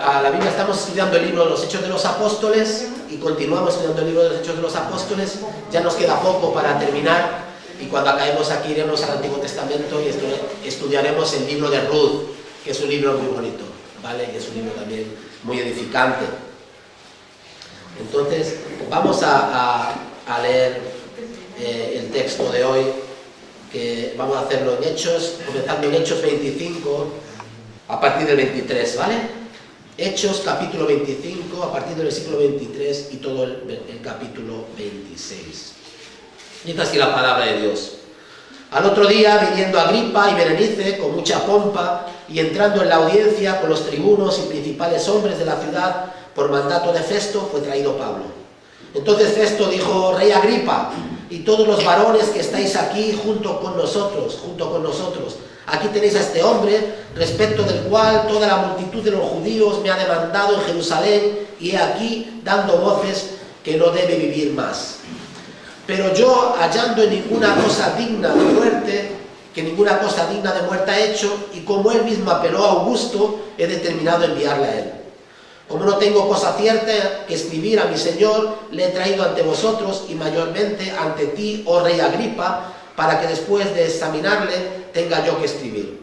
a la Biblia, estamos estudiando el libro de los Hechos de los Apóstoles y continuamos estudiando el libro de los Hechos de los Apóstoles. Ya nos queda poco para terminar y cuando acabemos aquí iremos al Antiguo Testamento y estudiaremos el libro de Ruth, que es un libro muy bonito, ¿vale? Y es un libro también muy edificante. Entonces, vamos a leer el texto de hoy, que vamos a hacerlo en Hechos, comenzando en Hechos 25, a partir del 23, ¿vale? Hechos capítulo 25, a partir del versículo 23 y todo el capítulo 26. Dice así la palabra de Dios. Al otro día, viniendo Agripa y Berenice con mucha pompa y entrando en la audiencia con los tribunos y principales hombres de la ciudad, por mandato de Festo, fue traído Pablo. Entonces Festo dijo: Rey Agripa, y todos los varones que estáis aquí junto con nosotros, aquí tenéis a este hombre, respecto del cual toda la multitud de los judíos me ha demandado en Jerusalén, y he aquí dando voces que no debe vivir más. Pero yo, hallando ninguna cosa digna de muerte, ha hecho, y como él mismo apeló a Augusto, he determinado enviarle a él. Como no tengo cosa cierta que escribir a mi Señor, le he traído ante vosotros y mayormente ante ti, oh Rey Agripa, para que después de examinarle tenga yo que escribir.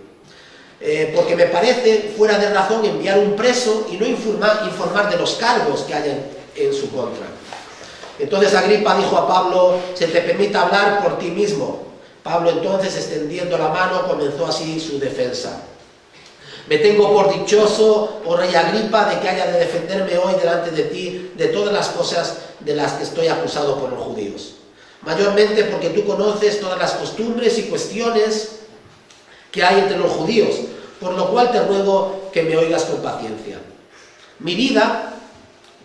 Porque me parece fuera de razón enviar un preso y no informar de los cargos que hay en su contra. Entonces Agripa dijo a Pablo: se te permite hablar por ti mismo. Pablo entonces, extendiendo la mano, comenzó así su defensa. Me tengo por dichoso, oh Rey Agripa, de que haya de defenderme hoy delante de ti de todas las cosas de las que estoy acusado por los judíos. Mayormente porque tú conoces todas las costumbres y cuestiones que hay entre los judíos, por lo cual te ruego que me oigas con paciencia. Mi vida,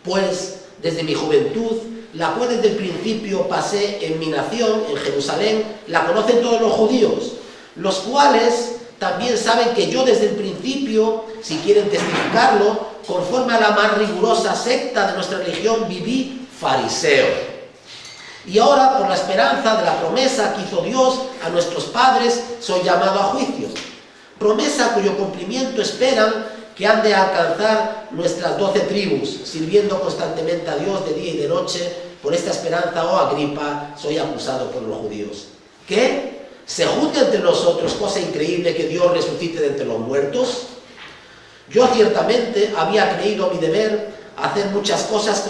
pues, desde mi juventud, la cual desde el principio pasé en mi nación, en Jerusalén, la conocen todos los judíos, los cuales también saben que yo desde el principio, si quieren testificarlo, conforme a la más rigurosa secta de nuestra religión, viví fariseo. Y ahora, por la esperanza de la promesa que hizo Dios a nuestros padres, soy llamado a juicios. Promesa cuyo cumplimiento esperan que han de alcanzar nuestras 12 tribus, sirviendo constantemente a Dios de día y de noche. Por esta esperanza, oh Agripa, soy acusado por los judíos. ¿Qué? ¿Se juzga entre nosotros cosa increíble que Dios resucite de entre los muertos? Yo ciertamente había creído mi deber hacer muchas cosas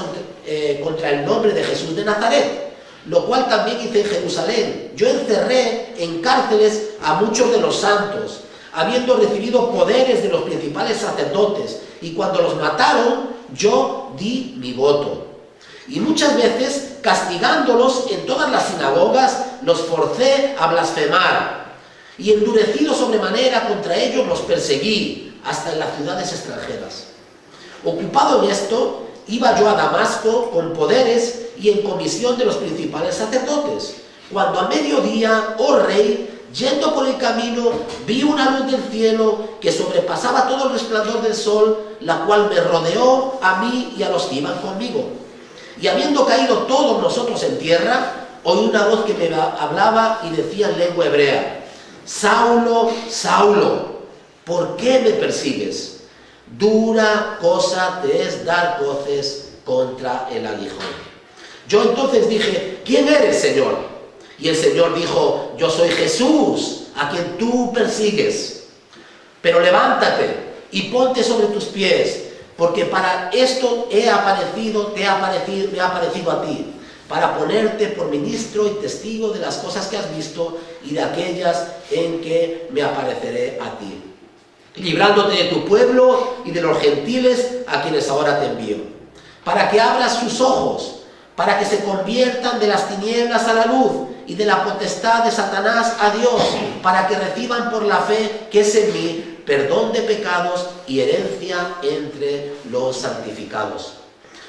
contra el nombre de Jesús de Nazaret, lo cual también hice en Jerusalén. Yo encerré en cárceles a muchos de los santos, habiendo recibido poderes de los principales sacerdotes, y cuando los mataron, yo di mi voto. Y muchas veces, castigándolos en todas las sinagogas, los forcé a blasfemar, y endurecido sobremanera contra ellos los perseguí, hasta en las ciudades extranjeras. Ocupado en esto, iba yo a Damasco con poderes y en comisión de los principales sacerdotes, cuando a mediodía, oh rey, yendo por el camino, vi una luz del cielo que sobrepasaba todo el resplandor del sol, la cual me rodeó a mí y a los que iban conmigo. Y habiendo caído todos nosotros en tierra, oí una voz que me hablaba y decía en lengua hebrea: Saulo, Saulo, ¿por qué me persigues? Dura cosa te es dar voces contra el aguijón. Yo entonces dije: ¿quién eres, Señor? Y el Señor dijo: yo soy Jesús, a quien tú persigues. Pero levántate y ponte sobre tus pies, porque para esto me ha aparecido a ti, para ponerte por ministro y testigo de las cosas que has visto y de aquellas en que me apareceré a ti, librándote de tu pueblo y de los gentiles a quienes ahora te envío, para que abras sus ojos, para que se conviertan de las tinieblas a la luz y de la potestad de Satanás a Dios, para que reciban por la fe que es en mí perdón de pecados y herencia entre los santificados.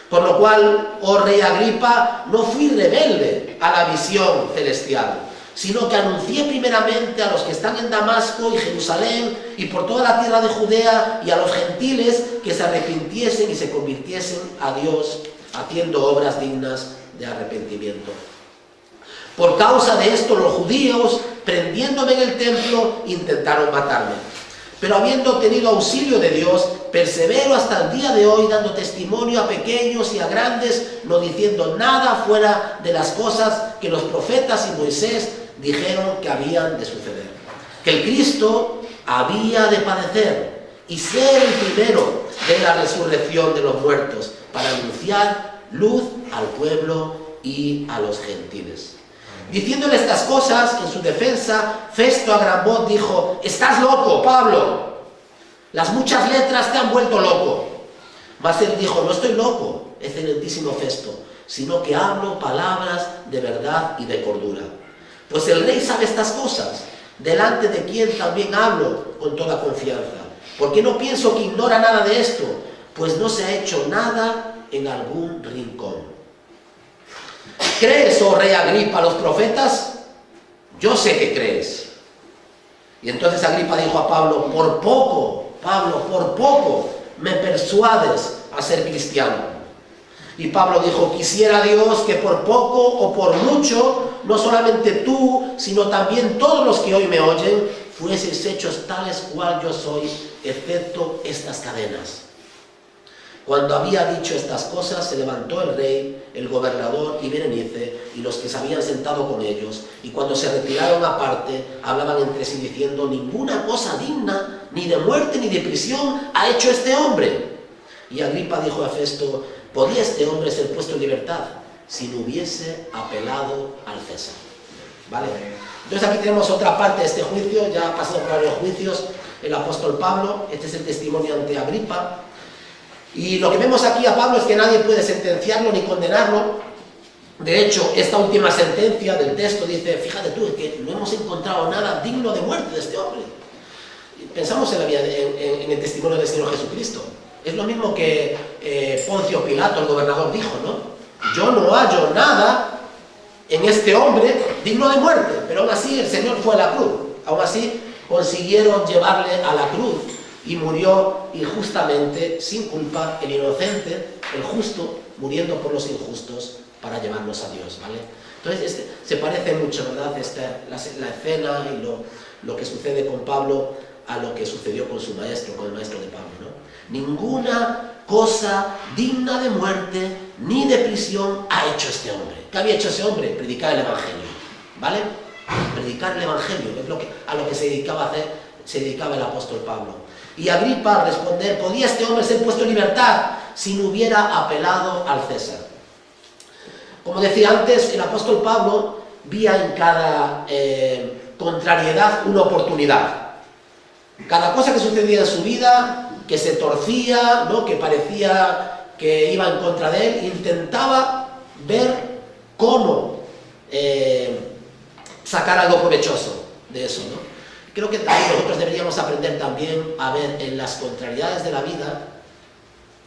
Por lo cual, oh Rey Agripa, no fui rebelde a la visión celestial, sino que anuncié primeramente a los que están en Damasco y Jerusalén y por toda la tierra de Judea y a los gentiles que se arrepintiesen y se convirtiesen a Dios, haciendo obras dignas de arrepentimiento. Por causa de esto los judíos, prendiéndome en el templo, intentaron matarme. Pero habiendo obtenido auxilio de Dios, persevero hasta el día de hoy, dando testimonio a pequeños y a grandes, no diciendo nada fuera de las cosas que los profetas y Moisés dijeron que habían de suceder. Que el Cristo había de padecer y ser el primero de la resurrección de los muertos, para anunciar luz al pueblo y a los gentiles. Diciéndole estas cosas, en su defensa, Festo a gran voz dijo: «Estás loco, Pablo, las muchas letras te han vuelto loco». Mas él dijo: «No estoy loco, excelentísimo Festo, sino que hablo palabras de verdad y de cordura. Pues el rey sabe estas cosas, delante de quien también hablo con toda confianza. Porque no pienso que ignora nada de esto, pues no se ha hecho nada en algún rincón. ¿Crees, oh rey Agripa, a los profetas? Yo sé que crees». Y entonces Agripa dijo a Pablo: «Por poco, Pablo, por poco me persuades a ser cristiano». Y Pablo dijo: «Quisiera Dios que por poco o por mucho, no solamente tú, sino también todos los que hoy me oyen, fueseis hechos tales cual yo soy, excepto estas cadenas». Cuando había dicho estas cosas, se levantó el rey, el gobernador y Berenice, y los que se habían sentado con ellos, y cuando se retiraron aparte, hablaban entre sí diciendo: «Ninguna cosa digna, ni de muerte ni de prisión, ha hecho este hombre». Y Agripa dijo a Festo: «¿Podía este hombre ser puesto en libertad si no hubiese apelado al César?». ¿Vale? Entonces aquí tenemos otra parte de este juicio. Ya ha pasado por varios juicios el apóstol Pablo. Este es el testimonio ante Agripa. Y lo que vemos aquí a Pablo es que nadie puede sentenciarlo ni condenarlo. De hecho, esta última sentencia del texto dice: «Fíjate tú, es que no hemos encontrado nada digno de muerte de este hombre». Pensamos en el testimonio del Señor Jesucristo. Es lo mismo que Poncio Pilato, el gobernador, dijo, ¿no? «Yo no hallo nada en este hombre digno de muerte». Pero aún así el Señor fue a la cruz. Aún así consiguieron llevarle a la cruz. Y murió injustamente, sin culpa, el inocente, el justo, muriendo por los injustos para llevarnos a Dios, ¿vale? Entonces se parece mucho, ¿verdad? La escena y lo que sucede con Pablo a lo que sucedió con su maestro, con el maestro de Pablo, ¿no? Ninguna cosa digna de muerte ni de prisión ha hecho este hombre. ¿Qué había hecho ese hombre? Predicar el Evangelio, ¿vale? Predicar el Evangelio, es a lo que se dedicaba el apóstol Pablo. Y Agripa, al responder: «¿Podía este hombre ser puesto en libertad si no hubiera apelado al César?». Como decía antes, el apóstol Pablo veía en cada contrariedad una oportunidad. Cada cosa que sucedía en su vida, que se torcía, ¿no?, que parecía que iba en contra de él, intentaba ver cómo sacar algo provechoso de eso, ¿no? Creo que también nosotros deberíamos aprender también a ver en las contrariedades de la vida,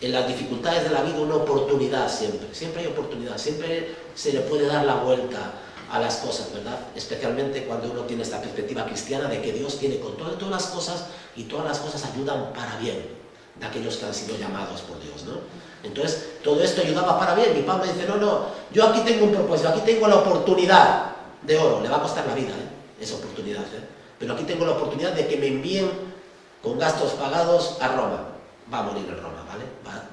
en las dificultades de la vida, una oportunidad siempre. Siempre hay oportunidad, siempre se le puede dar la vuelta a las cosas, ¿verdad? Especialmente cuando uno tiene esta perspectiva cristiana de que Dios tiene control de todas las cosas y todas las cosas ayudan para bien de aquellos que han sido llamados por Dios, ¿no? Entonces, todo esto ayudaba para bien. Y Pablo dice: «No, yo aquí tengo un propósito, aquí tengo la oportunidad de oro». Le va a costar la vida, esa oportunidad, pero aquí tengo la oportunidad de que me envíen con gastos pagados a Roma. Va a morir en Roma, ¿vale?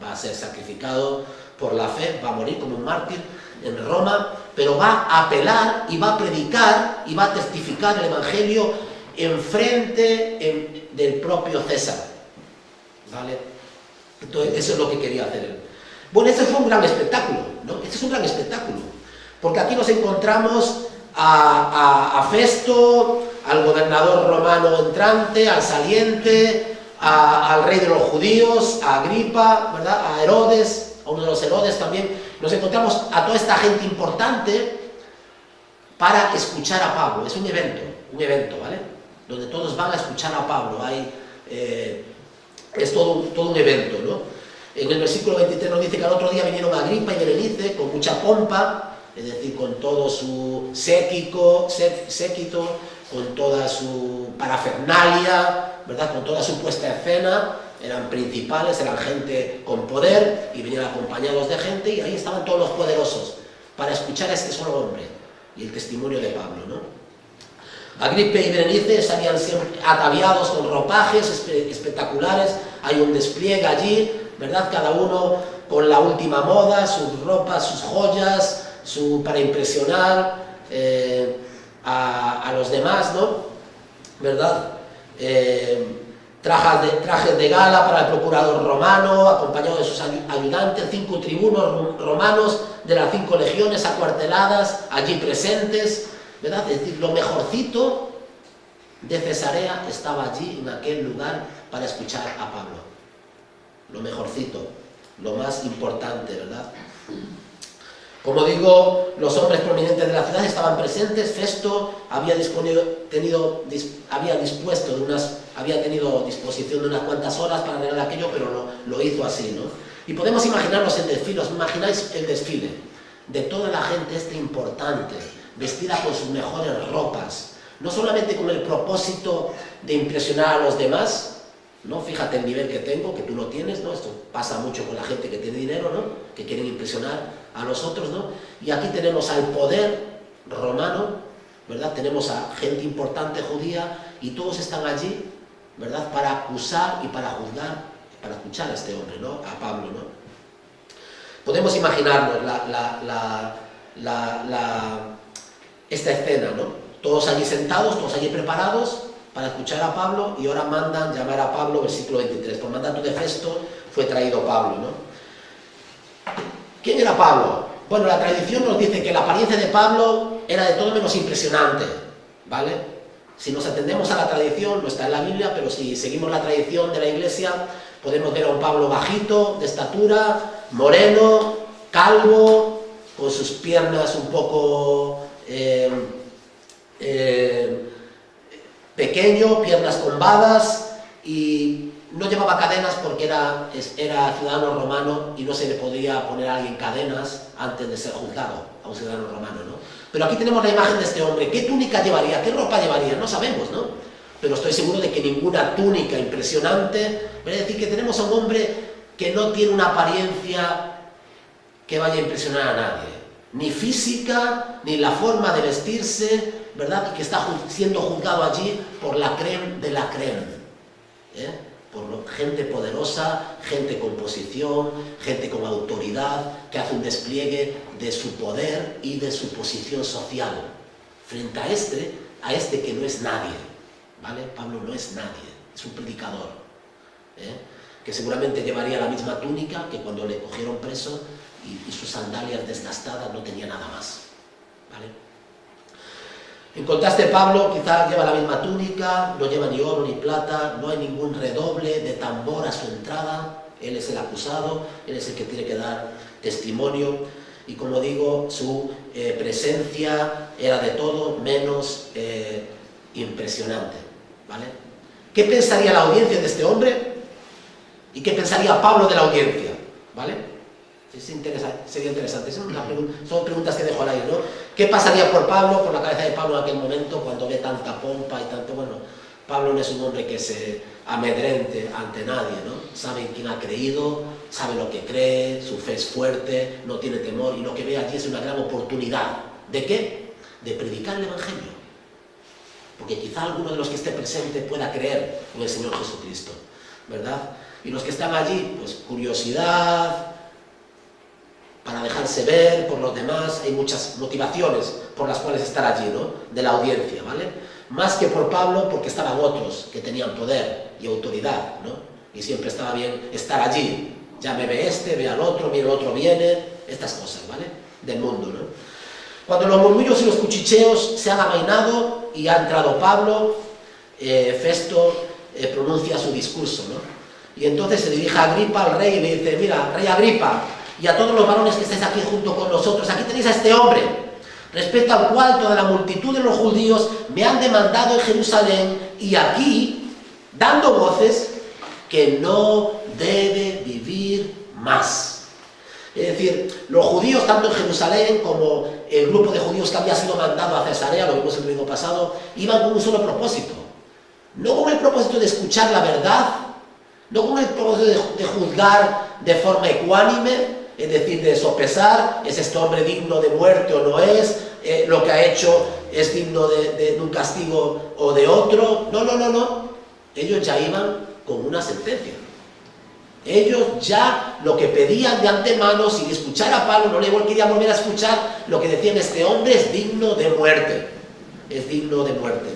Va a ser sacrificado por la fe, va a morir como un mártir en Roma, pero va a apelar y va a predicar y va a testificar el Evangelio en frente del propio César, ¿vale? Entonces, eso es lo que quería hacer él. Bueno, este fue un gran espectáculo, ¿no? Este es un gran espectáculo, porque aquí nos encontramos a Festo, al gobernador romano entrante, al saliente, al rey de los judíos, a Agripa, ¿verdad?, a Herodes, a uno de los Herodes también. Nos encontramos a toda esta gente importante para escuchar a Pablo. Es un evento, ¿vale?, donde todos van a escuchar a Pablo. Es todo un evento, ¿no? En el versículo 23 nos dice que al otro día vinieron Agripa y Berenice con mucha pompa, es decir, con todo su séquito, con toda su parafernalia, ¿verdad?, con toda su puesta en escena. Eran principales, eran gente con poder y venían acompañados de gente, y ahí estaban todos los poderosos para escuchar a este solo hombre y el testimonio de Pablo, ¿no? Agripa y Berenice salían siempre ataviados con ropajes espectaculares, hay un despliegue allí, ¿verdad? Cada uno con la última moda, sus ropas, sus joyas, para impresionar a los demás, ¿no? ¿Verdad? Trajes de gala para el procurador romano, acompañado de sus ayudantes, 5 tribunos romanos de las 5 legiones acuarteladas, allí presentes, ¿verdad? Es decir, lo mejorcito de Cesarea estaba allí, en aquel lugar, para escuchar a Pablo. Lo mejorcito, lo más importante, ¿verdad? Como digo, los hombres prominentes de la ciudad estaban presentes. Festo había tenido disposición de unas cuantas horas para arreglar aquello, pero lo hizo así, ¿no? Y podemos imaginarnos el desfile. ¿Os imagináis el desfile de toda la gente importante, vestida con sus mejores ropas, no solamente con el propósito de impresionar a los demás, ¿no? Fíjate el nivel que tengo, que tú no tienes, ¿no? Esto pasa mucho con la gente que tiene dinero, ¿no? Que quieren impresionar a los otros, ¿no? Y aquí tenemos al poder romano, ¿verdad? Tenemos a gente importante judía y todos están allí, ¿verdad? Para acusar y para juzgar, para escuchar a este hombre, ¿no? A Pablo, ¿no? Podemos imaginarnos esta escena, ¿no? Todos allí sentados, todos allí preparados para escuchar a Pablo, y ahora mandan llamar a Pablo, versículo 23. Por mandato de Festo fue traído Pablo, ¿no? ¿Quién era Pablo? Bueno, la tradición nos dice que la apariencia de Pablo era de todo menos impresionante, ¿vale? Si nos atendemos a la tradición, no está en la Biblia, pero si seguimos la tradición de la Iglesia, podemos ver a un Pablo bajito, de estatura, moreno, calvo, con sus piernas un poco pequeño, piernas combadas, y no llevaba cadenas porque era ciudadano romano y no se le podía poner a alguien cadenas antes de ser juzgado, a un ciudadano romano, ¿no? Pero aquí tenemos la imagen de este hombre. ¿Qué túnica llevaría? ¿Qué ropa llevaría? No sabemos, ¿no? Pero estoy seguro de que ninguna túnica impresionante. Es decir, que tenemos a un hombre que no tiene una apariencia que vaya a impresionar a nadie, ni física, ni la forma de vestirse, ¿verdad? Y que está siendo juzgado allí por la crème de la crème, por gente poderosa, gente con posición, gente con autoridad, que hace un despliegue de su poder y de su posición social frente a este que no es nadie, ¿vale? Pablo no es nadie, es un predicador, que seguramente llevaría la misma túnica que cuando le cogieron preso, y sus sandalias desgastadas, no tenía nada más, ¿vale? En contraste, Pablo quizás lleva la misma túnica, no lleva ni oro ni plata, no hay ningún redoble de tambor a su entrada. Él es el acusado, él es el que tiene que dar testimonio, y como digo, su presencia era de todo menos impresionante, ¿vale? ¿Qué pensaría la audiencia de este hombre? ¿Y qué pensaría Pablo de la audiencia? ¿Vale? Sería interesante. Son preguntas que dejo al aire, ¿no? ¿Qué pasaría por Pablo, por la cabeza de Pablo en aquel momento, cuando ve tanta pompa y tanto? Bueno, Pablo no es un hombre que se amedrente ante nadie, ¿no? Sabe en quién ha creído, sabe lo que cree, su fe es fuerte, no tiene temor, y lo que ve allí es una gran oportunidad. ¿De qué? De predicar el Evangelio. Porque quizá alguno de los que esté presente pueda creer en el Señor Jesucristo, ¿verdad? Y los que están allí, pues curiosidad, para dejarse ver por los demás. Hay muchas motivaciones por las cuales estar allí, ¿no? De la audiencia, ¿vale? Más que por Pablo, porque estaban otros que tenían poder y autoridad, ¿no? Y siempre estaba bien estar allí. Ya me ve este, ve al otro, mira el otro viene, estas cosas, ¿vale? Del mundo, ¿no? Cuando los murmullos y los cuchicheos se han amainado y ha entrado Pablo, Festo pronuncia su discurso, ¿no? Y entonces se dirige a Agripa, al rey, y le dice: mira, rey Agripa, y a todos los varones que estáis aquí junto con nosotros, aquí tenéis a este hombre, respecto al cual toda la multitud de los judíos me han demandado en Jerusalén, y aquí, dando voces, que no debe vivir más. Es decir, los judíos, tanto en Jerusalén como el grupo de judíos que había sido mandado a Cesarea, lo vimos el domingo pasado, iban con un solo propósito. No con el propósito de escuchar la verdad, no con el propósito de juzgar de forma ecuánime, es decir, de sopesar, ¿es este hombre digno de muerte o no es? lo que ha hecho es digno de un castigo o de otro. No, no, no, no. Ellos ya iban con una sentencia. Ellos ya lo que pedían de antemano, sin escuchar a Pablo, no le querían volver a escuchar, lo que decían: este hombre es digno de muerte. Es digno de muerte.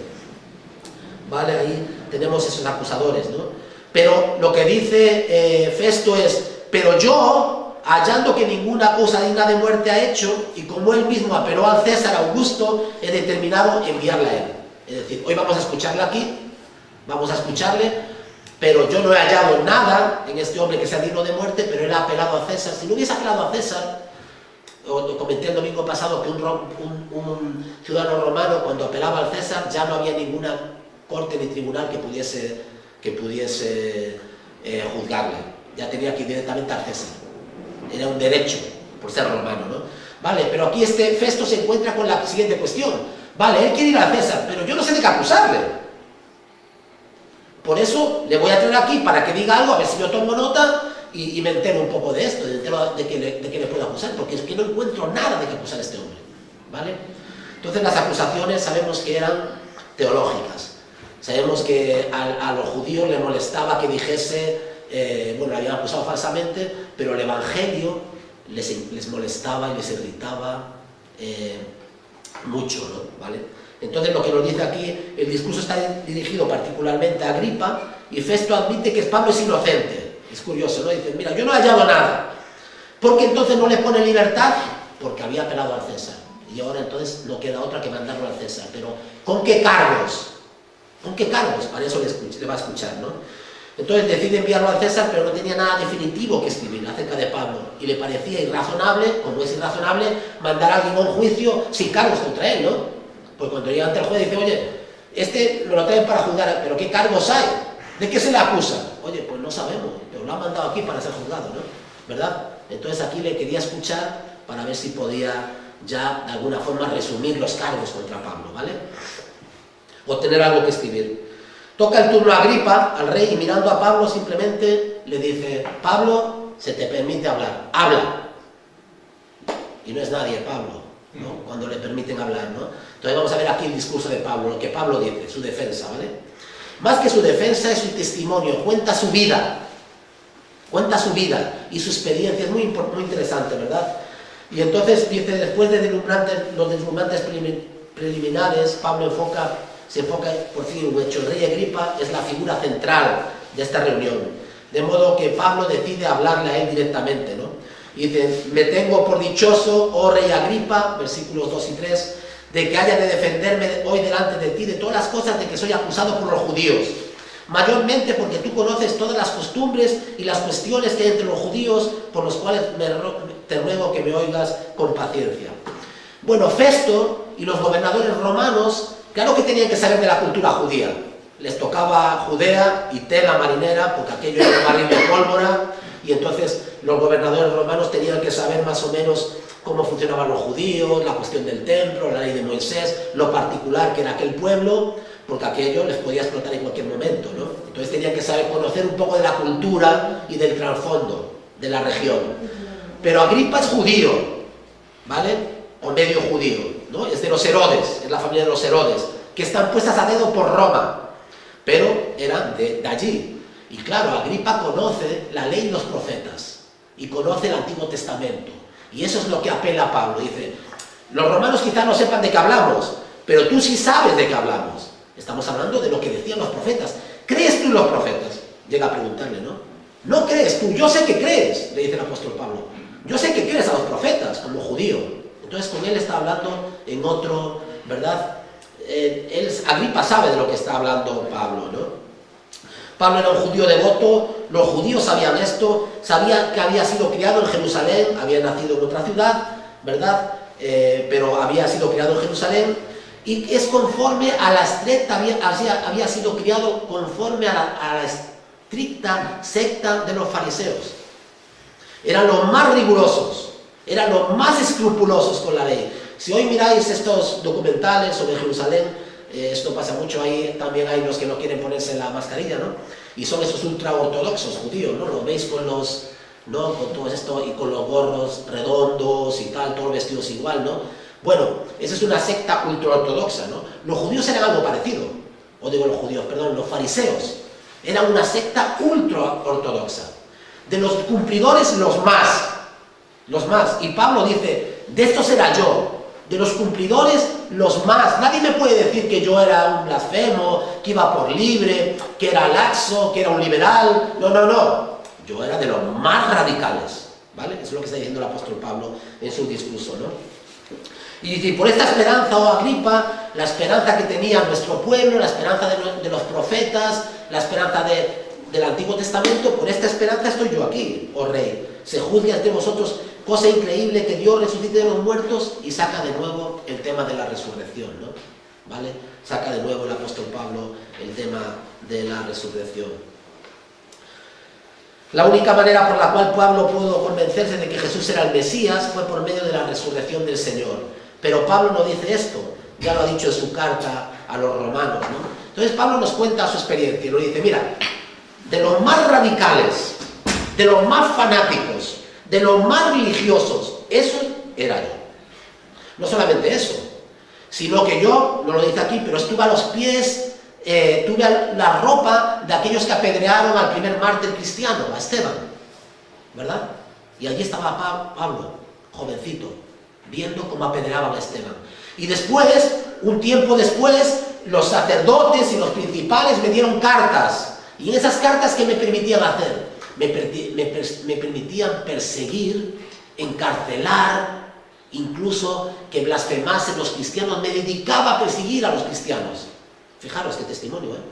Vale, ahí tenemos esos acusadores, ¿no? Pero lo que dice Festo es: pero yo, hallando que ninguna cosa digna de muerte ha hecho, y como él mismo apeló al César Augusto, he determinado enviarla a él. Es decir, hoy vamos a escucharle aquí, vamos a escucharle, pero yo no he hallado nada en este hombre que sea digno de muerte, pero él ha apelado a César. Si no hubiese apelado a César, o comenté el domingo pasado que un ciudadano romano, cuando apelaba al César, ya no había ninguna corte ni tribunal que pudiese juzgarle. Ya tenía que ir directamente al César. Era un derecho, por ser romano, ¿no? Vale, pero aquí este Festo se encuentra con la siguiente cuestión. Vale, él quiere ir al César, pero yo no sé de qué acusarle. Por eso le voy a traer aquí para que diga algo, a ver si yo tomo nota y me entero un poco de esto, de que le puedo acusar, porque es que no encuentro nada de qué acusar a este hombre. ¿Vale? Entonces las acusaciones sabemos que eran teológicas. Sabemos que a los judíos les molestaba que dijese, bueno, le habían acusado falsamente, pero el Evangelio les molestaba y les irritaba mucho, ¿no? ¿Vale? Entonces lo que nos dice aquí, el discurso está dirigido particularmente a Agripa, y Festo admite que Pablo es inocente. Es curioso, ¿no? Dice: mira, yo no he hallado nada. ¿Por qué entonces no le pone libertad? Porque había apelado al César. Y ahora entonces no queda otra que mandarlo al César. Pero ¿con qué cargos? ¿Con qué cargos? Para eso le va a escuchar, ¿no? Entonces decide enviarlo al César, pero no tenía nada definitivo que escribir acerca de Pablo. Y le parecía irrazonable, como es irrazonable, mandar a alguien a un juicio sin cargos contra él, ¿no? Pues cuando llega ante el juez dice: oye, este me lo traen para juzgar, pero ¿qué cargos hay? ¿De qué se le acusa? Oye, pues no sabemos, pero lo han mandado aquí para ser juzgado, ¿no? ¿Verdad? Entonces aquí le quería escuchar para ver si podía ya de alguna forma resumir los cargos contra Pablo, ¿vale? O tener algo que escribir. Toca el turno a Agripa, al rey, y mirando a Pablo simplemente le dice: Pablo, se te permite hablar, habla. Y no es nadie Pablo, ¿no? Cuando le permiten hablar, ¿no? Entonces vamos a ver aquí el discurso de Pablo, lo que Pablo dice, su defensa, ¿vale? Más que su defensa es su testimonio, cuenta su vida y su experiencia. Es muy interesante, ¿verdad? Y entonces dice: después de los deslumbrantes preliminares, Pablo se enfoca por fin en un hecho. El rey Agripa es la figura central de esta reunión, de modo que Pablo decide hablarle a él directamente, ¿no? Y dice: me tengo por dichoso, oh rey Agripa, versículos 2 y 3, de que haya de defenderme hoy delante de ti de todas las cosas de que soy acusado por los judíos, mayormente porque tú conoces todas las costumbres y las cuestiones que hay entre los judíos, por los cuales te ruego que me oigas con paciencia. Bueno, Festo y los gobernadores romanos, claro que tenían que saber de la cultura judía. Les tocaba Judea y tela marinera, porque aquello era un barril de pólvora, y entonces los gobernadores romanos tenían que saber más o menos cómo funcionaban los judíos, la cuestión del templo, la ley de Moisés, lo particular que era aquel pueblo, porque aquello les podía explotar en cualquier momento, ¿no? Entonces tenían que saber conocer un poco de la cultura y del trasfondo de la región. Pero Agripa es judío, ¿vale? O medio judío, ¿no? Es de los Herodes, es la familia de los Herodes, que están puestas a dedo por Roma, pero eran de allí. Y claro, Agripa conoce la ley y los profetas, y conoce el Antiguo Testamento. Y eso es lo que apela a Pablo. Dice: los romanos quizás no sepan de qué hablamos, pero tú sí sabes de qué hablamos. Estamos hablando de lo que decían los profetas. ¿Crees tú en los profetas? Llega a preguntarle, ¿no? ¿No crees tú? Yo sé que crees, le dice el apóstol Pablo. Yo sé que crees a los profetas, como judío. Entonces con él está hablando en otro, ¿verdad? Agripa sabe de lo que está hablando Pablo, ¿no? Pablo era un judío devoto, los judíos sabían esto, sabían que había sido criado en Jerusalén, había nacido en otra ciudad, ¿verdad? Pero había sido criado en Jerusalén, y es conforme a la estricta, había sido criado conforme a la estricta secta de los fariseos. Eran los más rigurosos, eran los más escrupulosos con la ley. Si hoy miráis estos documentales sobre Jerusalén, esto pasa mucho, ahí también hay los que no quieren ponerse la mascarilla, ¿no? Y son esos ultra ortodoxos judíos, ¿no? Lo veis con los, ¿no? Con todo esto y con los gorros redondos y tal, todos vestidos igual, ¿no? Bueno, esa es una secta ultraortodoxa, ¿no? Los judíos eran algo parecido. O digo los judíos, perdón, los fariseos. Eran una secta ultraortodoxa. De los cumplidores, los más. Los más. Y Pablo dice, de estos era yo. De los cumplidores, los más. Nadie me puede decir que yo era un blasfemo, que iba por libre, que era laxo, que era un liberal. No, no, no. Yo era de los más radicales. ¿Vale? Eso es lo que está diciendo el apóstol Pablo en su discurso, ¿no? Y dice, por esta esperanza, oh Agripa, la esperanza que tenía nuestro pueblo, la esperanza de los profetas, la esperanza del Antiguo Testamento, por esta esperanza estoy yo aquí, oh rey. Se juzgue ante vosotros, cosa increíble, que Dios resucite de los muertos, y saca de nuevo el tema de la resurrección, ¿no? ¿Vale? Saca de nuevo el apóstol Pablo el tema de la resurrección. La única manera por la cual Pablo pudo convencerse de que Jesús era el Mesías fue por medio de la resurrección del Señor. Pero Pablo no dice esto, ya lo ha dicho en su carta a los romanos, ¿no? Entonces Pablo nos cuenta su experiencia y nos dice, mira, de los más radicales, de los más fanáticos, de los más religiosos, eso era yo. No solamente eso, sino que yo, no lo dice aquí, pero estuve a los pies, tuve la ropa de aquellos que apedrearon al primer mártir cristiano, a Esteban, ¿verdad? Y allí estaba Pablo, jovencito, viendo cómo apedreaban a Esteban. Y después, un tiempo después, los sacerdotes y los principales me dieron cartas. Y en esas cartas, ¿qué me permitían hacer? Me permitían perseguir, encarcelar, incluso que blasfemasen los cristianos. Me dedicaba a perseguir a los cristianos. Fijaros qué testimonio, ¿eh?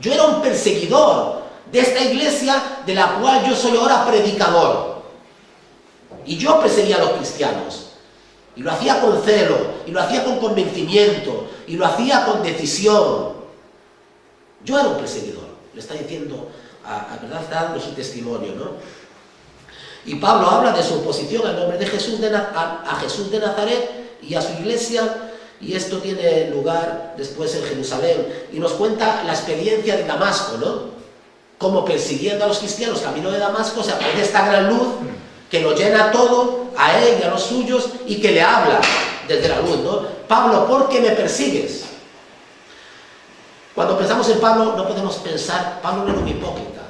Yo era un perseguidor de esta iglesia de la cual yo soy ahora predicador. Y yo perseguía a los cristianos. Y lo hacía con celo, y lo hacía con convencimiento, y lo hacía con decisión. Yo era un perseguidor. Le está diciendo, ¿verdad? Está dando su testimonio, ¿no? Y Pablo habla de su oposición al nombre de Jesús a Jesús de Nazaret y a su iglesia. Y esto tiene lugar después en Jerusalén. Y nos cuenta la experiencia de Damasco, ¿no? Como persiguiendo a los cristianos, camino de Damasco, se aparece esta gran luz que lo llena todo, a él y a los suyos, y que le habla desde la luz, ¿no? Pablo, ¿por qué me persigues? Cuando pensamos en Pablo, no podemos pensar, Pablo no era un hipócrita.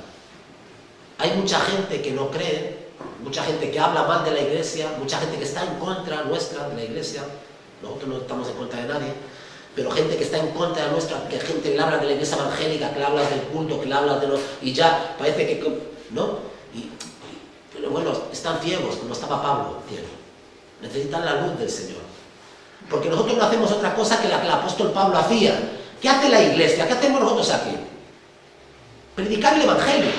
Hay mucha gente que no cree, mucha gente que habla mal de la iglesia, mucha gente que está en contra nuestra de la iglesia. Nosotros no estamos en contra de nadie, pero gente que está en contra de nuestra, que gente que le habla de la iglesia evangélica, que le habla del culto, que le habla de lo... y ya parece que... ¿no? Pero bueno, están ciegos, como estaba Pablo, ciego. Necesitan la luz del Señor. Porque nosotros no hacemos otra cosa que la que el apóstol Pablo hacía. ¿Qué hace la iglesia? ¿Qué hacemos nosotros aquí? Predicar el evangelio.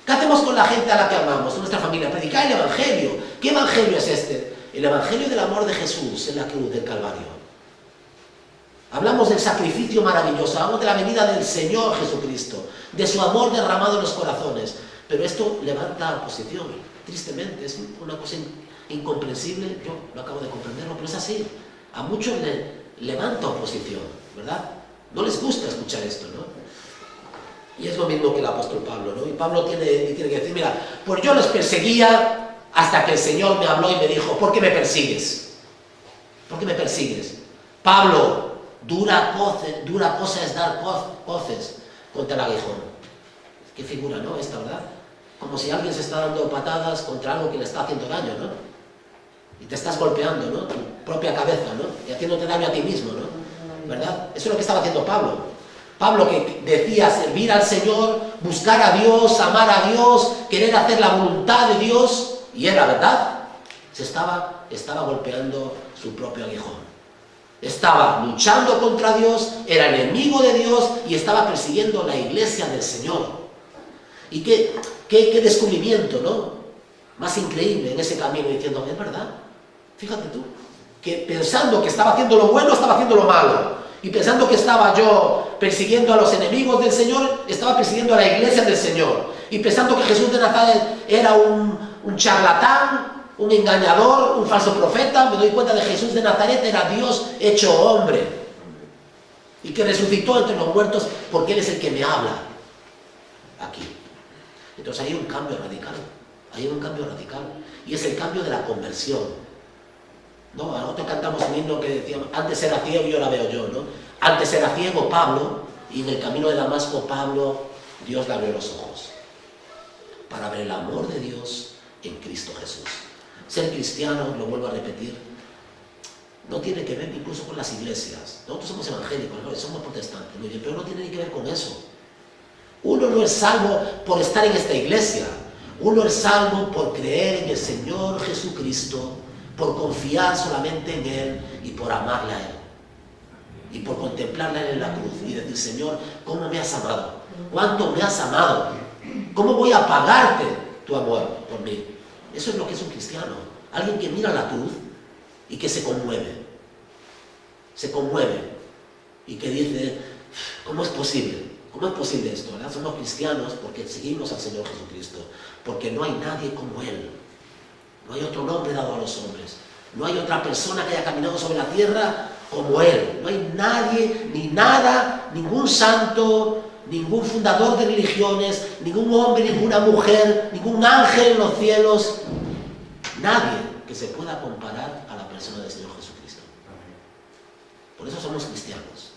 ¿Qué hacemos con la gente a la que amamos, con nuestra familia? Predicar el evangelio. ¿Qué evangelio es este? El evangelio del amor de Jesús en la cruz del Calvario. Hablamos del sacrificio maravilloso, hablamos de la venida del Señor Jesucristo, de su amor derramado en los corazones. Pero esto levanta oposición, tristemente, es una cosa incomprensible. Yo no acabo de comprenderlo, pero es así. A muchos levanta oposición, ¿verdad? No les gusta escuchar esto, ¿no? Y es lo mismo que el apóstol Pablo, ¿no? Y Pablo tiene que decir, mira, pues yo los perseguía hasta que el Señor me habló y me dijo, ¿por qué me persigues? ¿Por qué me persigues? Pablo, dura cosa es dar coces contra el aguijón. Qué figura, ¿no? Esta, ¿verdad? Como si alguien se está dando patadas contra algo que le está haciendo daño, ¿no? Y te estás golpeando, ¿no? Tu propia cabeza, ¿no? Y haciéndote daño a ti mismo, ¿no? ¿Verdad? Eso es lo que estaba haciendo Pablo. Pablo, que decía servir al Señor, buscar a Dios, amar a Dios, querer hacer la voluntad de Dios, y era verdad, estaba golpeando su propio aguijón. Estaba luchando contra Dios, era enemigo de Dios y estaba persiguiendo la iglesia del Señor. Y qué descubrimiento, ¿no? Más increíble en ese camino, diciendo, es verdad, fíjate tú, que pensando que estaba haciendo lo bueno, estaba haciendo lo malo. Y pensando que estaba yo persiguiendo a los enemigos del Señor, estaba persiguiendo a la iglesia del Señor. Y pensando que Jesús de Nazaret era un charlatán, un engañador, un falso profeta, me doy cuenta de que Jesús de Nazaret era Dios hecho hombre. Y que resucitó entre los muertos porque Él es el que me habla aquí. Entonces hay un cambio radical. Hay un cambio radical. Y es el cambio de la conversión. ¿no? Nosotros cantamos un himno que decíamos, antes era ciego y ahora veo yo, ¿no? Antes era ciego Pablo, y en el camino de Damasco Pablo, Dios le abrió los ojos para ver el amor de Dios en Cristo Jesús. Ser cristiano, lo vuelvo a repetir, no tiene que ver incluso con las iglesias. Nosotros somos evangélicos, ¿no? Somos protestantes, ¿no? Pero no tiene ni que ver con eso. Uno no es salvo por estar en esta iglesia. Uno es salvo por creer en el Señor Jesucristo, por confiar solamente en Él y por amarle a Él. Y por contemplarle a Él en la cruz y decir, Señor, ¿cómo me has amado? ¿Cuánto me has amado? ¿Cómo voy a pagarte tu amor por mí? Eso es lo que es un cristiano. Alguien que mira la cruz y que se conmueve. Se conmueve. Y que dice, ¿cómo es posible? ¿Cómo es posible esto? ¿Verdad? Somos cristianos porque seguimos al Señor Jesucristo. Porque no hay nadie como Él. No hay otro nombre dado a los hombres. No hay otra persona que haya caminado sobre la tierra como Él. No hay nadie, ni nada, ningún santo, ningún fundador de religiones, ningún hombre, ninguna mujer, ningún ángel en los cielos. Nadie que se pueda comparar a la persona del Señor Jesucristo. Por eso somos cristianos,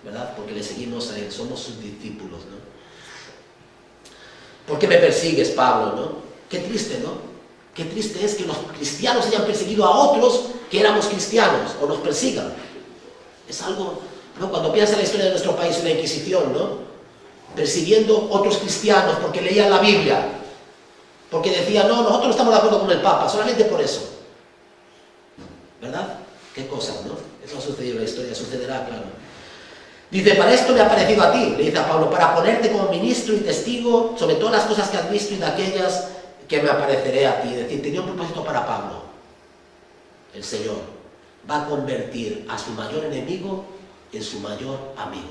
¿verdad? Porque le seguimos a Él, somos sus discípulos, ¿no? ¿Por qué me persigues, Pablo, no? Qué triste, ¿no? Qué triste es que los cristianos hayan perseguido a otros que éramos cristianos, o nos persigan. Es algo, ¿no? Cuando piensas en la historia de nuestro país, en la Inquisición, ¿no? Persiguiendo otros cristianos porque leían la Biblia, porque decían, no, nosotros no estamos de acuerdo con el Papa, solamente por eso. ¿Verdad? Qué cosas, ¿no? Eso ha sucedido en la historia, sucederá, claro. Dice, para esto me ha parecido a ti, le dice a Pablo, para ponerte como ministro y testigo sobre todas las cosas que has visto y de aquellas que me apareceré a ti. Es decir, tenía un propósito para Pablo. El Señor va a convertir a su mayor enemigo en su mayor amigo.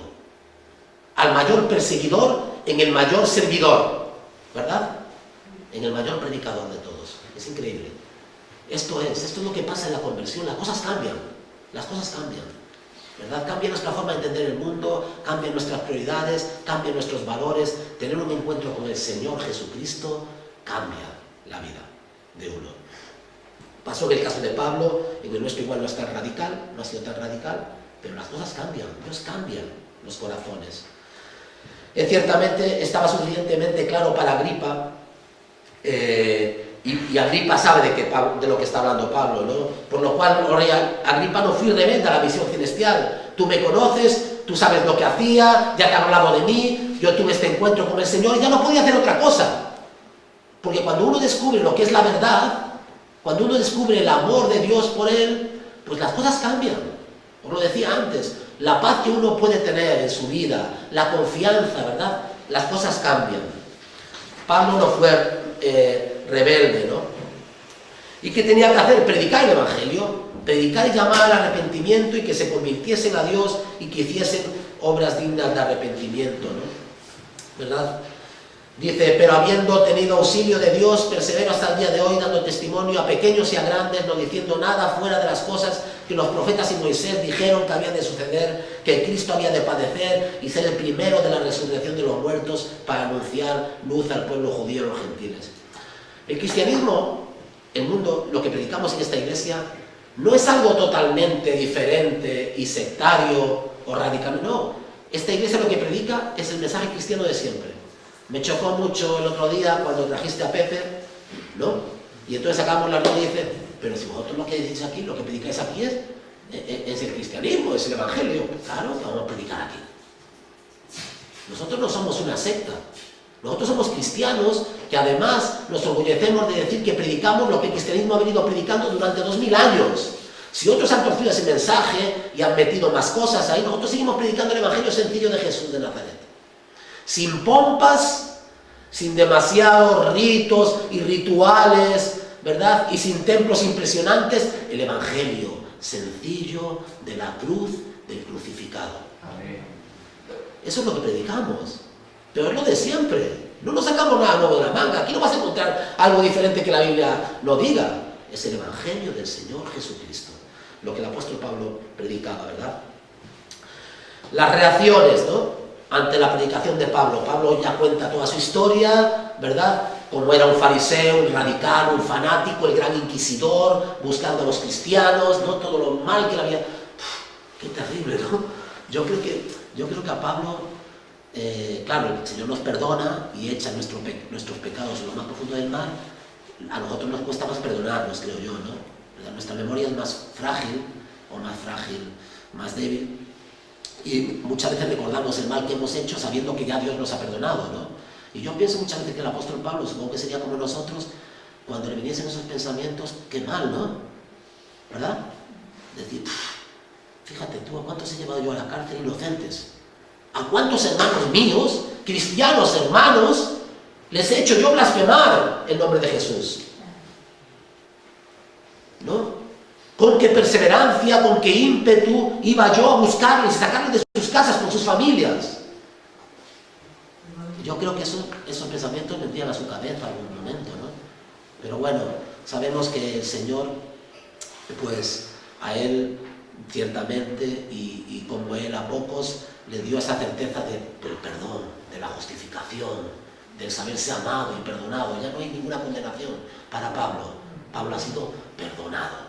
Al mayor perseguidor en el mayor servidor. ¿Verdad? En el mayor predicador de todos. Es increíble. Esto es lo que pasa en la conversión. Las cosas cambian. Las cosas cambian. ¿Verdad? Cambia nuestra forma de entender el mundo, cambian nuestras prioridades, cambian nuestros valores. Tener un encuentro con el Señor Jesucristo cambia la vida de uno. Pasó en el caso de Pablo, en el nuestro igual no es tan radical, no ha sido tan radical, pero las cosas cambian, Dios cambia los corazones. Ciertamente estaba suficientemente claro para Agripa, y Agripa sabe de lo que está hablando Pablo, ¿no? Por lo cual, oh rey Agripa, no fui rebelde a la visión celestial. Tú me conoces, tú sabes lo que hacía, ya te han hablado de mí, yo tuve este encuentro con el Señor y ya no podía hacer otra cosa. Porque cuando uno descubre lo que es la verdad, cuando uno descubre el amor de Dios por él, pues las cosas cambian. Os lo decía antes, la paz que uno puede tener en su vida, la confianza, ¿verdad? Las cosas cambian. Pablo no fue rebelde, ¿no? ¿Y qué tenía que hacer? Predicar el Evangelio, predicar y llamar al arrepentimiento y que se convirtiesen a Dios y que hiciesen obras dignas de arrepentimiento, ¿no? ¿Verdad? Dice, pero habiendo tenido auxilio de Dios, persevero hasta el día de hoy, dando testimonio a pequeños y a grandes, no diciendo nada fuera de las cosas que los profetas y Moisés dijeron que habían de suceder, que Cristo había de padecer y ser el primero de la resurrección de los muertos para anunciar luz al pueblo judío y a los gentiles. El cristianismo, el mundo, lo que predicamos en esta iglesia, no es algo totalmente diferente y sectario o radical, no. Esta iglesia lo que predica es el mensaje cristiano de siempre. Me chocó mucho el otro día cuando trajiste a Pepe, ¿no? Y entonces sacamos la reunión y dice, pero si vosotros lo que decís aquí, lo que predicáis aquí es el cristianismo, es el evangelio. Claro que vamos a predicar aquí. Nosotros no somos una secta. Nosotros somos cristianos que además nos orgullecemos de decir que predicamos lo que el cristianismo ha venido predicando durante 2000 años. Si otros han torcido ese mensaje y han metido más cosas ahí, nosotros seguimos predicando el evangelio sencillo de Jesús de Nazaret. Sin pompas, sin demasiados ritos y rituales, ¿verdad? Y sin templos impresionantes, el evangelio sencillo de la cruz del crucificado. Amén. Eso es lo que predicamos. Pero es lo de siempre. No nos sacamos nada nuevo de la manga. Aquí no vas a encontrar algo diferente que la Biblia no diga. Es el evangelio del Señor Jesucristo. Lo que el apóstol Pablo predicaba, ¿verdad? Las reacciones, ¿no? Ante la predicación de Pablo. Pablo ya cuenta toda su historia, ¿verdad? como era un fariseo, un radical, un fanático, el gran inquisidor, buscando a los cristianos, ¿no? Todo lo mal que le había... ¡Qué terrible!, ¿no? Yo creo que a Pablo, claro, el Señor nos perdona y echa nuestros pecados en lo más profundo del mar. A nosotros nos cuesta más perdonarnos, creo yo, ¿no? Nuestra memoria es más frágil, más débil, y muchas veces recordamos el mal que hemos hecho sabiendo que ya Dios nos ha perdonado, ¿no? Y yo pienso muchas veces que el apóstol Pablo, supongo que sería como nosotros, cuando le viniesen esos pensamientos, qué mal, ¿no? ¿Verdad? Decir, fíjate tú, ¿a cuántos he llevado yo a la cárcel inocentes? ¿A cuántos hermanos míos, cristianos hermanos, les he hecho yo blasfemar el nombre de Jesús? ¿No? Con qué perseverancia, con qué ímpetu iba yo a buscarles y sacarles de sus casas con sus familias. Yo creo que esos pensamientos vendrían a su cabeza en algún momento, ¿no? Pero bueno, sabemos que el Señor, pues a Él ciertamente, y como Él a pocos, le dio esa certeza del perdón, de la justificación, del saberse amado y perdonado. Ya no hay ninguna condenación para Pablo. Pablo ha sido perdonado.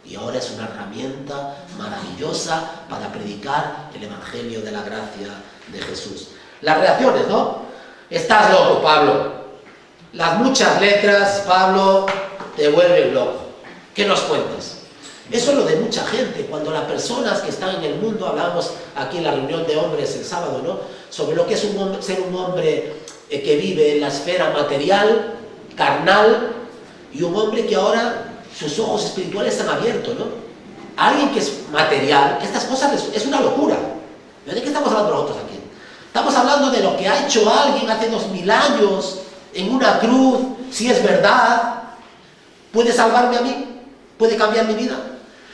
Y ahora es una herramienta maravillosa para predicar el Evangelio de la gracia de Jesús. Las reacciones, ¿no? Estás loco, Pablo. Las muchas letras, Pablo, te vuelven loco. ¿Qué nos cuentas? Eso es lo de mucha gente. Cuando las personas que están en el mundo, hablamos aquí en la reunión de hombres el sábado, ¿no? Sobre lo que es ser un hombre que vive en la esfera material, carnal, y un hombre que ahora sus ojos espirituales se han abierto, ¿no? Alguien que es material, estas cosas es una locura. ¿De qué estamos hablando nosotros aquí? Estamos hablando de lo que ha hecho alguien hace 2000 años en una cruz, si es verdad, puede salvarme a mí, puede cambiar mi vida.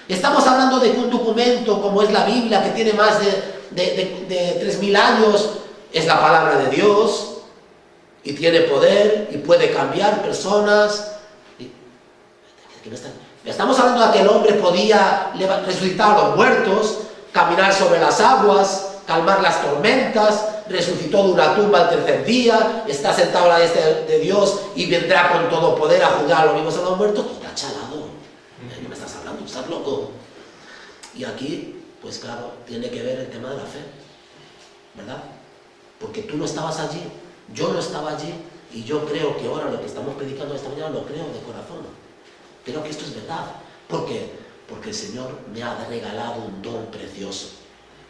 Estamos hablando de que un documento como es la Biblia, que tiene más de 3000 años, es la palabra de Dios y tiene poder y puede cambiar personas. Estamos hablando de que el hombre podía resucitar a los muertos, caminar sobre las aguas, calmar las tormentas, resucitó de una tumba al tercer día, está sentado a la diestra de Dios y vendrá con todo poder a juzgar a los vivos y a los muertos. Pues está chalado. ¿Qué me estás hablando? ¿Estás loco? Y aquí, pues claro, tiene que ver el tema de la fe, ¿verdad? Porque tú no estabas allí, yo no estaba allí, y yo creo que ahora lo que estamos predicando esta mañana lo creo de corazón. Creo que esto es verdad. ¿Por qué? Porque el Señor me ha regalado un don precioso,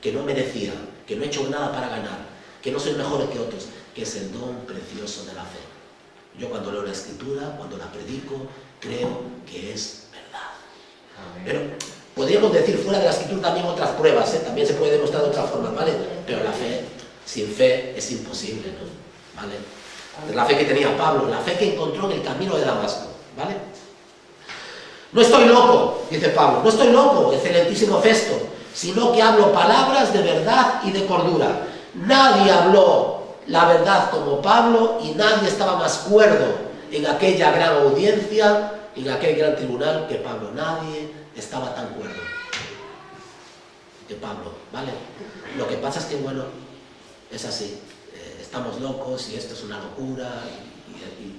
que no merecía, que no he hecho nada para ganar, que no soy mejor que otros, que es el don precioso de la fe. Yo cuando leo la Escritura, cuando la predico, creo que es verdad. Pero podríamos decir fuera de la Escritura también otras pruebas, ¿eh? También se puede demostrar de otras formas, ¿vale? Pero la fe, sin fe, es imposible, ¿no? ¿Vale? La fe que tenía Pablo, la fe que encontró en el camino de Damasco, ¿vale? No estoy loco, dice Pablo, no estoy loco, excelentísimo Festo, sino que hablo palabras de verdad y de cordura. Nadie habló la verdad como Pablo y nadie estaba más cuerdo en aquella gran audiencia, en aquel gran tribunal que Pablo. Nadie estaba tan cuerdo que Pablo, ¿vale? Lo que pasa es que, bueno, es así. Estamos locos y esto es una locura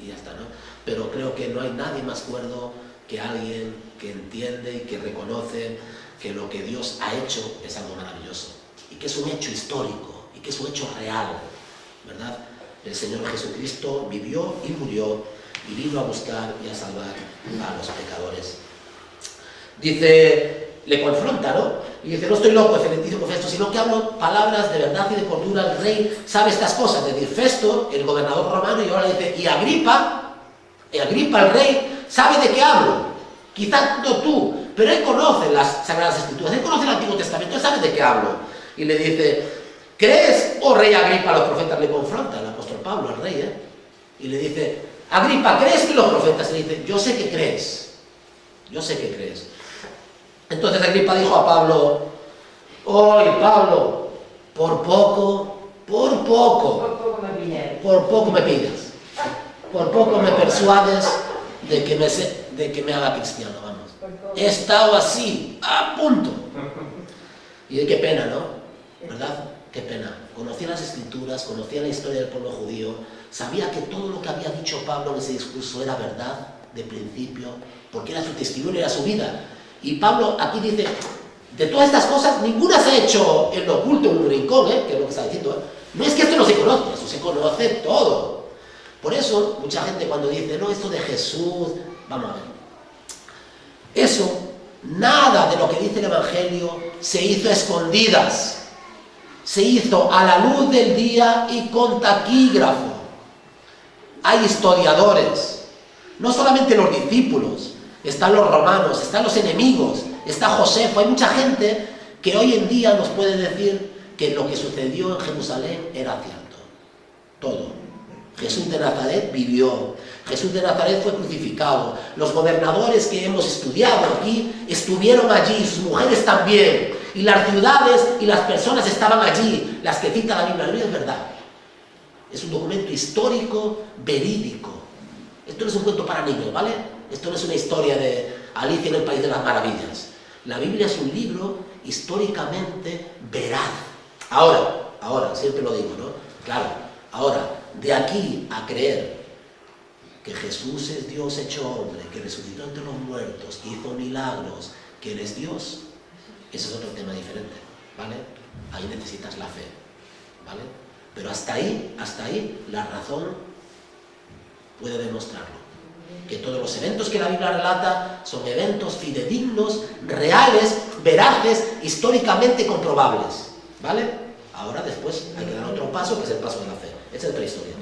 y ya está, ¿no? Pero creo que no hay nadie más cuerdo que alguien que entiende y que reconoce que lo que Dios ha hecho es algo maravilloso y que es un hecho histórico y que es un hecho real, ¿verdad? El Señor Jesucristo vivió y murió y vino a buscar y a salvar a los pecadores. Dice, le confronta, ¿no? Y dice, no estoy loco, excelentísimo Festo, sino que hablo palabras de verdad y de cordura. El rey sabe estas cosas. Es decir, Festo, el gobernador romano, y ahora dice, y Agripa el rey, sabe de qué hablo. Quizás no tú, pero él conoce las Sagradas Escrituras, él conoce el Antiguo Testamento, él sabe de qué hablo. Y le dice, ¿crees, oh rey Agripa? Los profetas le confrontan, el apóstol Pablo, al rey, y le dice, Agripa, ¿crees que los profetas? Y le dice, yo sé que crees, yo sé que crees. Entonces Agripa dijo a Pablo, oye Pablo, por poco me pillas, por poco me persuades de que me haga cristiano, vamos. He estado así, a punto. Y qué pena, ¿no? ¿Verdad? Qué pena. conocía las Escrituras, conocía la historia del pueblo judío, sabía que todo lo que había dicho Pablo en ese discurso era verdad de principio, porque era su testimonio, era su vida. Y Pablo aquí dice, de todas estas cosas, ninguna se ha hecho en lo oculto, en un rincón, que es lo que está diciendo. No es que esto no se conozca, eso se conoce todo. Por eso, mucha gente cuando dice, no, esto de Jesús, vamos a ver. Eso, nada de lo que dice el Evangelio se hizo a escondidas. Se hizo a la luz del día y con taquígrafo. Hay historiadores, no solamente los discípulos, están los romanos, están los enemigos, está Josefo, hay mucha gente que hoy en día nos puede decir que lo que sucedió en Jerusalén era cierto. Todo. Jesús de Nazaret vivió, Jesús de Nazaret fue crucificado, los gobernadores que hemos estudiado aquí estuvieron allí, sus mujeres también, y las ciudades y las personas estaban allí, las que cita la Biblia es verdad. Es un documento histórico, verídico. Esto no es un cuento para niños, ¿vale? Esto no es una historia de Alicia en el País de las Maravillas. La Biblia es un libro históricamente veraz. Ahora, siempre lo digo, ¿no? Claro, ahora, de aquí a creer que Jesús es Dios hecho hombre, que resucitó entre los muertos, que hizo milagros, que Él es Dios, ese es otro tema diferente, ¿vale? Ahí necesitas la fe, ¿vale? Pero hasta ahí, la razón puede demostrarlo. Que todos los eventos que la Biblia relata son eventos fidedignos, reales, veraces, históricamente comprobables, ¿vale? Ahora después hay que dar otro paso, que es el paso de la fe. Esa es otra historia.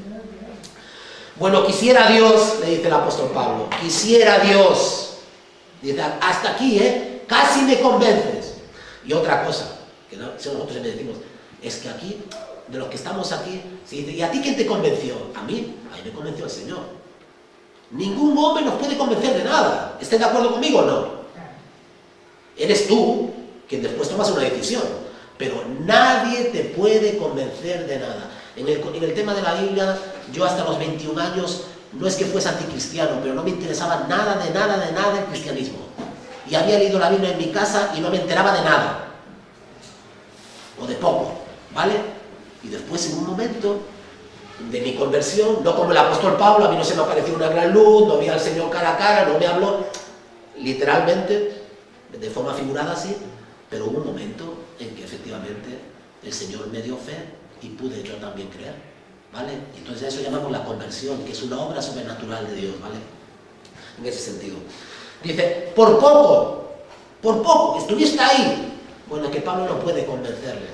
Bueno, quisiera Dios, le dice el apóstol Pablo, quisiera Dios, dice, hasta aquí, casi me convences. Y otra cosa, que no, si nosotros le decimos, es que aquí, de los que estamos aquí, se dice, ¿y a ti quién te convenció? A mí me convenció el Señor. Ningún hombre nos puede convencer de nada. ¿Estén de acuerdo conmigo o no? Eres tú quien después tomas una decisión, pero nadie te puede convencer de nada. En el tema de la Biblia, yo hasta los 21 años, no es que fuese anticristiano, pero no me interesaba nada el cristianismo. Y había leído la Biblia en mi casa y no me enteraba de nada. O de poco, ¿vale? Y después, en un momento de mi conversión, no como el apóstol Pablo, a mí no se me apareció una gran luz, no vi al Señor cara a cara, no me habló literalmente, de forma figurada así, pero hubo un momento en que efectivamente el Señor me dio fe y pude yo también creer, ¿vale? Entonces a eso llamamos la conversión, que es una obra sobrenatural de Dios, ¿vale? En ese sentido. Dice, por poco, estuviste ahí. Bueno, que Pablo no puede convencerle,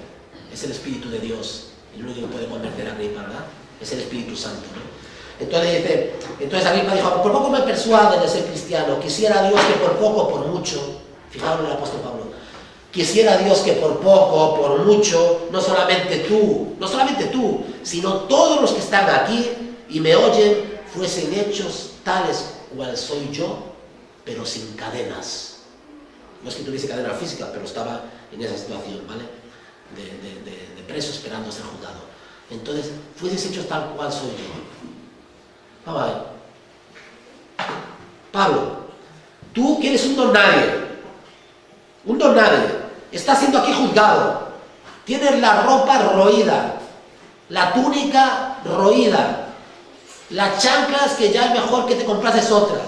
es el Espíritu de Dios, el único que puede convencer a Agripa, ¿verdad? Es el Espíritu Santo, ¿no? Entonces Agripa dijo, por poco me persuade de ser cristiano, quisiera Dios que por poco, por mucho, fijaros en el apóstol Pablo, quisiera Dios que por poco, por mucho, no solamente tú, sino todos los que están aquí y me oyen, fuesen hechos tales cual soy yo, pero sin cadenas. No es que tuviese cadenas físicas, pero estaba en esa situación, ¿vale? De preso esperando ser juzgado. Entonces, fueses hechos tal cual soy yo. Vamos a ver. Pablo, tú que eres un don nadie, estás siendo aquí juzgado, tienes la ropa roída, la túnica roída, las chanclas que ya es mejor que te comprases otras,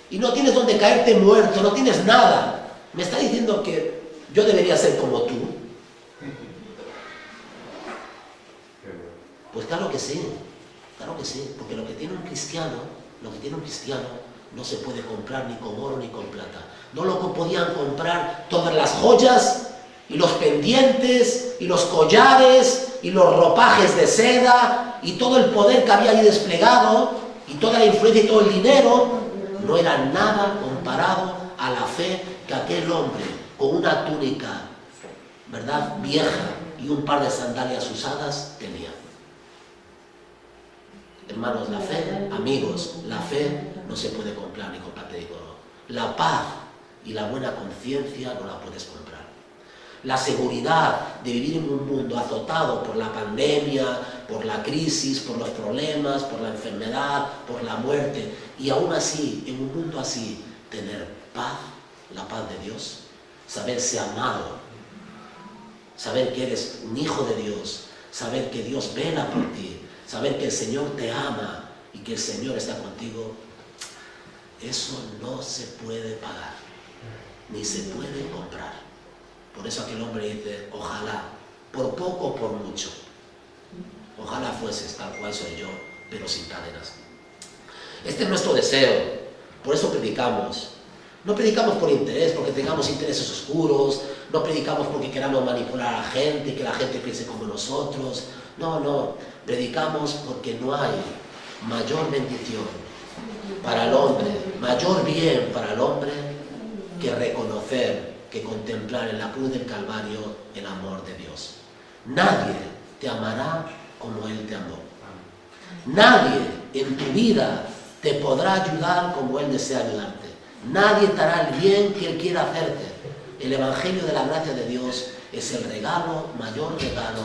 y no tienes donde caerte muerto, no tienes nada. ¿Me está diciendo que yo debería ser como tú? Pues claro que sí, porque lo que tiene un cristiano no se puede comprar ni con oro ni con plata. No lo podían comprar todas las joyas y los pendientes y los collares y los ropajes de seda y todo el poder que había ahí desplegado y toda la influencia y todo el dinero, no era nada comparado a la fe que aquel hombre con una túnica, ¿verdad?, vieja y un par de sandalias usadas tenía. Hermanos, la fe, amigos, la fe no se puede comprar ni con plata ni con oro. La paz y la buena conciencia no la puedes comprar. La seguridad de vivir en un mundo azotado por la pandemia, por la crisis, por los problemas, por la enfermedad, por la muerte, y aún así, en un mundo así, tener paz, la paz de Dios, saberse amado, saber que eres un hijo de Dios, saber que Dios vela por ti, saber que el Señor te ama y que el Señor está contigo, eso no se puede pagar, ni se puede comprar. Por eso aquel hombre dice, ojalá, por poco o por mucho, ojalá fueses tal cual soy yo, pero sin cadenas. Este es nuestro deseo, por eso predicamos. No predicamos por interés, porque tengamos intereses oscuros, no predicamos porque queramos manipular a la gente, que la gente piense como nosotros. No, predicamos porque no hay mayor bendición para el hombre, mayor bien para el hombre, que reconocer, que contemplar en la cruz del Calvario el amor de Dios. Nadie te amará como Él te amó. Nadie en tu vida te podrá ayudar como Él desea ayudarte. Nadie te hará el bien que Él quiera hacerte. El Evangelio de la gracia de Dios es el regalo, mayor regalo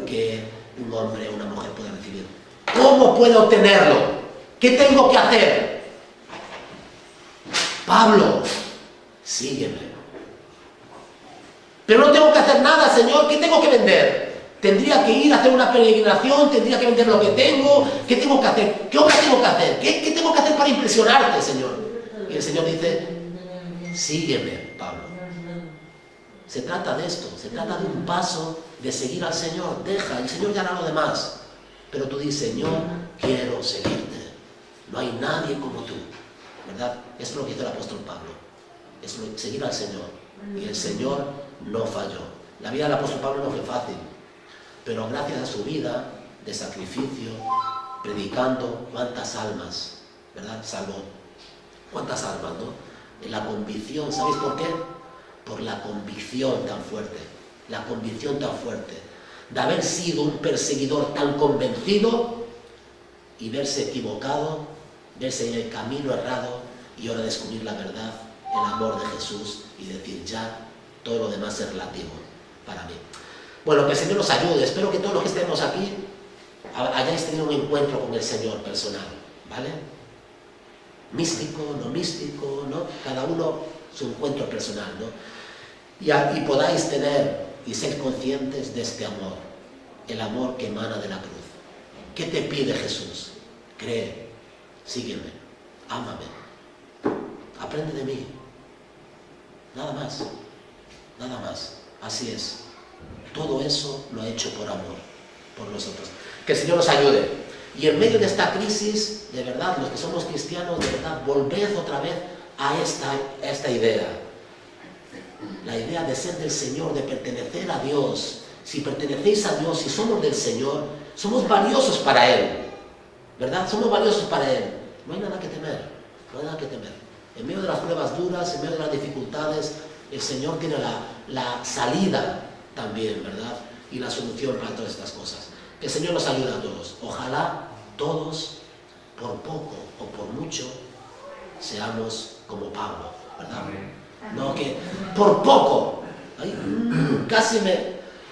que un hombre o una mujer puede recibir. ¿Cómo puedo obtenerlo? ¿Qué tengo que hacer? Pablo, sígueme. Pero no tengo que hacer nada, Señor. ¿Qué tengo que vender? Tendría que ir a hacer una peregrinación, tendría que vender lo que tengo. ¿Qué tengo que hacer? ¿Qué obra tengo que hacer? ¿Qué tengo que hacer para impresionarte, Señor? Y el Señor dice, sígueme, Pablo. Se trata de esto, se trata de un paso de seguir al Señor. Deja, el Señor ya hará lo demás. Pero tú dices, Señor, quiero seguirte. No hay nadie como tú, ¿verdad? Esto es lo que hizo el apóstol Pablo. Es seguir al Señor. Y el Señor no falló. La vida del apóstol Pablo no fue fácil. Pero gracias a su vida de sacrificio, predicando, cuántas almas, ¿verdad? Salvó. ¿Cuántas almas, no? En la convicción, ¿sabéis por qué? Por la convicción tan fuerte. La convicción tan fuerte de haber sido un perseguidor tan convencido y verse equivocado, verse en el camino errado y ahora descubrir la verdad, el amor de Jesús y decir ya todo lo demás es relativo para mí. Bueno, que el Señor nos ayude. Espero que todos los que estemos aquí hayáis tenido un encuentro con el Señor personal, ¿vale? Místico, ¿no? Cada uno su encuentro personal, ¿no? Y podáis tener y ser conscientes de este amor, el amor que emana de la cruz. ¿Qué te pide Jesús? Cree, sígueme, ámame, aprende de mí. Nada más, nada más. Así es. Todo eso lo ha hecho por amor, por nosotros. Que el Señor nos ayude. Y en medio de esta crisis, de verdad, los que somos cristianos, de verdad, volved otra vez a esta idea. La idea de ser del Señor, de pertenecer a Dios. Si pertenecéis a Dios, si somos del Señor, somos valiosos para Él. ¿Verdad? Somos valiosos para Él. No hay nada que temer. No hay nada que temer. En medio de las pruebas duras, en medio de las dificultades, el Señor tiene la salida también, ¿verdad? Y la solución para todas estas cosas. Que el Señor nos ayude a todos. Ojalá todos, por poco o por mucho, seamos como Pablo, ¿verdad? No que por poco,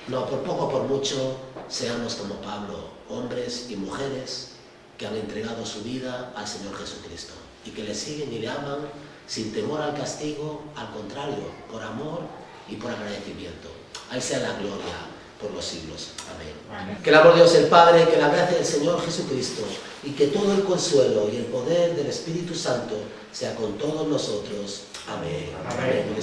no, por poco o por mucho, seamos como Pablo, hombres y mujeres que han entregado su vida al Señor Jesucristo y que le siguen y le aman sin temor al castigo, al contrario, por amor y por agradecimiento. A Él sea la gloria por los siglos. Amén. Amén. Que el amor de Dios el Padre, que la gracia del Señor Jesucristo y que todo el consuelo y el poder del Espíritu Santo sea con todos nosotros. Amén. Amén. Amén.